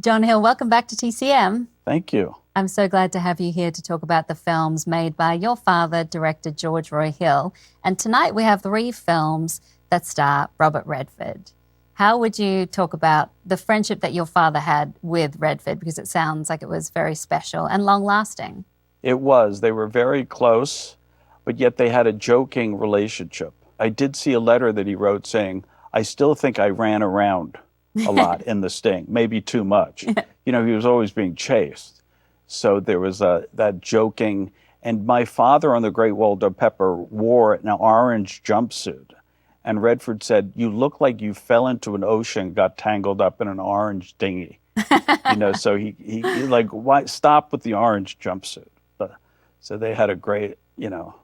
John Hill, welcome back to TCM. Thank you. I'm so glad to have you here to talk about the films made by your father, director George Roy Hill. And tonight we have 3 films that star Robert Redford. How would you talk about the friendship that your father had with Redford? Because it sounds like it was very special and long-lasting. It was. They were very close, but yet they had a joking relationship. I did see a letter that he wrote saying, I still think I ran around a lot in The Sting, maybe too much. You know, he was always being chased. So there was that joking. And my father on The Great Waldo Pepper wore an orange jumpsuit. And Redford said, you look like you fell into an ocean, got tangled up in an orange dinghy. You know, so he like, why stop with the orange jumpsuit? So they had a great, you know,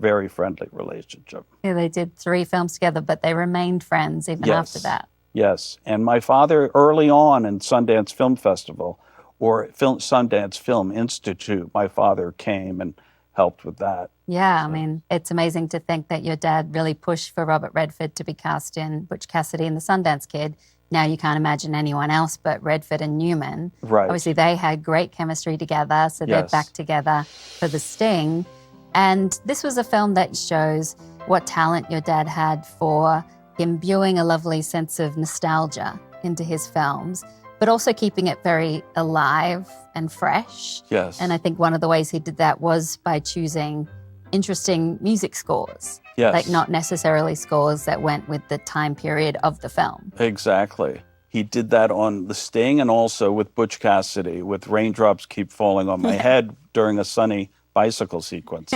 very friendly relationship. Yeah, they did 3 films together, but they remained friends even after that. Yes, and my father early on in Sundance Film Festival or Sundance Film Institute, my father came and helped with that. Yeah, I mean, it's amazing to think that your dad really pushed for Robert Redford to be cast in Butch Cassidy and the Sundance Kid. Now you can't imagine anyone else but Redford and Newman. Right. Obviously, they had great chemistry together, so they're back together for The Sting. And this was a film that shows what talent your dad had for imbuing a lovely sense of nostalgia into his films, but also keeping it very alive and fresh. Yes. And I think one of the ways he did that was by choosing interesting music scores. Yes. Like not necessarily scores that went with the time period of the film. Exactly. He did that on The Sting and also with Butch Cassidy, with Raindrops Keep Falling on My Head during a sunny bicycle sequence.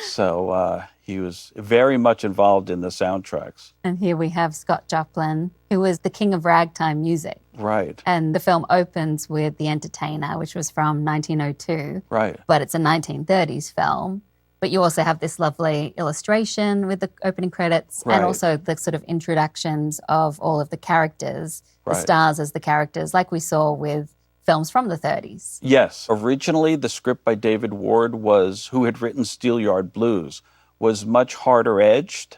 So he was very much involved in the soundtracks. And here we have Scott Joplin, who was the king of ragtime music. Right. And the film opens with The Entertainer, which was from 1902. Right. But it's a 1930s film. But you also have this lovely illustration with the opening credits and also the sort of introductions of all of the characters, the stars as the characters, like we saw with films from the 30s. Yes. Originally, the script by David Ward who had written Steelyard Blues, was much harder edged.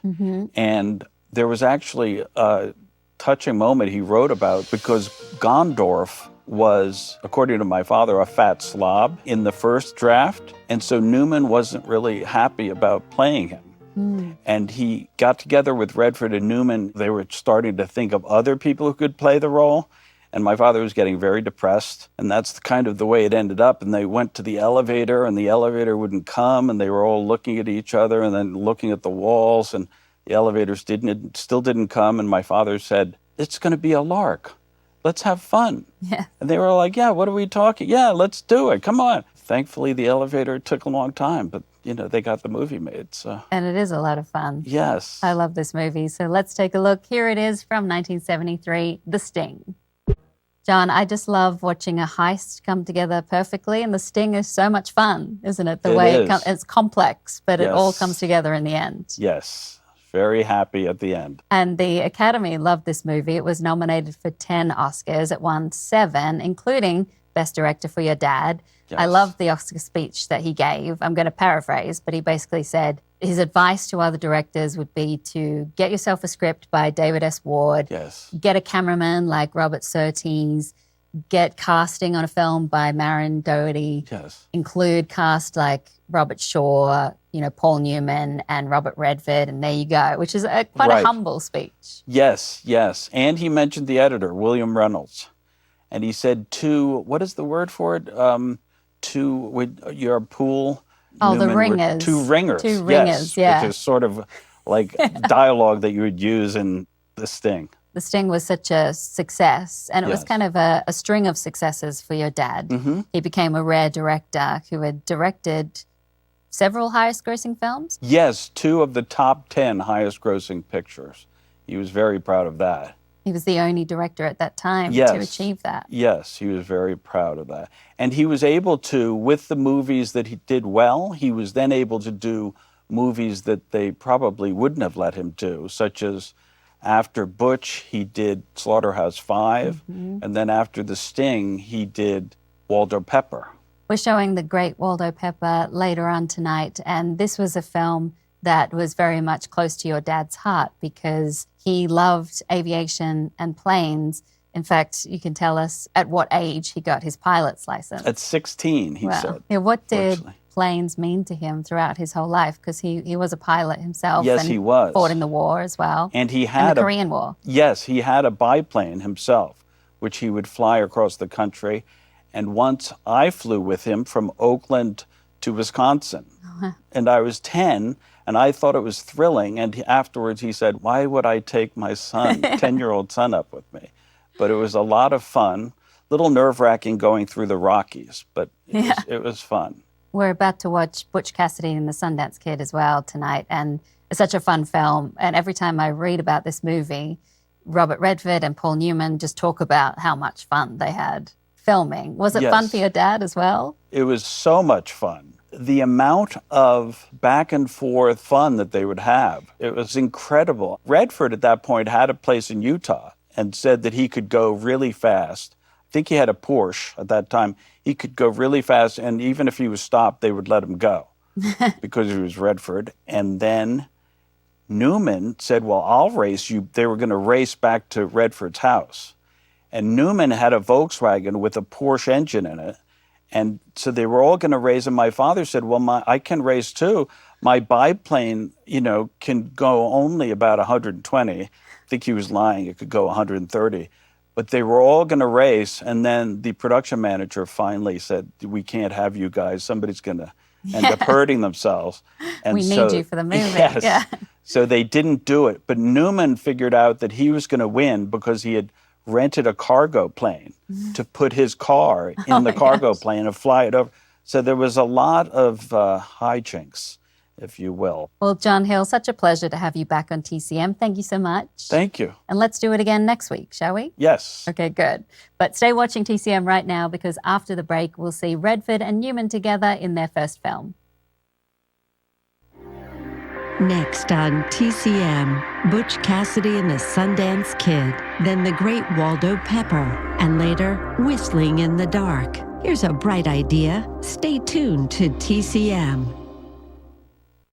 And there was actually a touching moment he wrote about because Gondorf was, according to my father, a fat slob in the first draft. And so Newman wasn't really happy about playing him. And he got together with Redford and Newman. They were starting to think of other people who could play the role. And my father was getting very depressed. And that's kind of the way it ended up. And they went to the elevator and the elevator wouldn't come. And they were all looking at each other and then looking at the walls. And the elevators still didn't come. And my father said, it's going to be a lark. Let's have fun. Yeah. And they were like, yeah, what are we talking? Yeah, let's do it. Come on. Thankfully, the elevator took a long time, but, you know, they got the movie made. So. And it is a lot of fun. Yes. I love this movie. So let's take a look. Here it is from 1973, The Sting. John, I just love watching a heist come together perfectly, and The Sting is so much fun, isn't it? The way it's complex, but it all comes together in the end. Yes. Very happy at the end. And the Academy loved this movie. It was nominated for 10 Oscars. It won 7, including Best Director for your dad. Yes. I loved the Oscar speech that he gave. I'm going to paraphrase, but he basically said his advice to other directors would be to get yourself a script by David S. Ward, get a cameraman like Robert Surtees, get casting on a film by Marion Doherty, include cast like Robert Shaw, you know, Paul Newman and Robert Redford, and there you go, which is quite a humble speech. Yes, yes. And he mentioned the editor, William Reynolds. And he said what is the word for it? With your pool. Oh, Newman, the ringers. 2 ringers. 2 ringers, yeah. Which is sort of like dialogue that you would use in The Sting. The Sting was such a success, and it was kind of a string of successes for your dad. He became a rare director who had directed several highest-grossing films? Yes, 2 of the top 10 highest-grossing pictures. He was very proud of that. He was the only director at that time to achieve that. Yes, he was very proud of that. And he was able to, with the movies that he did well, he was then able to do movies that they probably wouldn't have let him do, such as after Butch, he did Slaughterhouse-Five, and then after The Sting, he did Waldo Pepper. We're showing The Great Waldo Pepper later on tonight, and this was a film that was very much close to your dad's heart because he loved aviation and planes, In fact, you can tell us at what age he got his pilot's license. At 16, he said. Yeah, what did planes mean to him throughout his whole life? Because he was a pilot himself. Yes, and he was. Fought in the war as well. And he had the Korean War. Yes, he had a biplane himself, which he would fly across the country. And once I flew with him from Oakland to Wisconsin. And I was 10, and I thought it was thrilling. And afterwards he said, why would I take my son, 10-year-old son, up with me? But it was a lot of fun. Little nerve-wracking going through the Rockies, but it was fun. We're about to watch Butch Cassidy and the Sundance Kid as well tonight, and it's such a fun film. And every time I read about this movie, Robert Redford and Paul Newman just talk about how much fun they had filming. Was it fun for your dad as well? It was so much fun. The amount of back and forth fun that they would have, it was incredible. Redford at that point had a place in Utah and said that he could go really fast. I think he had a Porsche at that time. He could go really fast, and even if he was stopped, they would let him go because he was Redford. And then Newman said, well, I'll race you. They were going to race back to Redford's house. And Newman had a Volkswagen with a Porsche engine in it. And so they were all going to race, and my father said, well, I can race too. My biplane, can go only about 120. I think he was lying. It could go 130. But they were all going to race, and then the production manager finally said, we can't have you guys. Somebody's going to end up hurting themselves. And we need you for the movie. Yes. Yeah. So they didn't do it. But Newman figured out that he was going to win because he had rented a cargo plane to put his car in the cargo plane and fly it over. So there was a lot of hijinks, if you will. Well, John Hill, such a pleasure to have you back on TCM. Thank you so much. Thank you. And let's do it again next week, shall we? Yes. Okay, good. But stay watching TCM right now, because after the break, we'll see Redford and Newman together in their first film. Next on TCM, Butch Cassidy and the Sundance Kid, then the great Waldo Pepper, and later, Whistling in the Dark. Here's a bright idea. Stay tuned to TCM.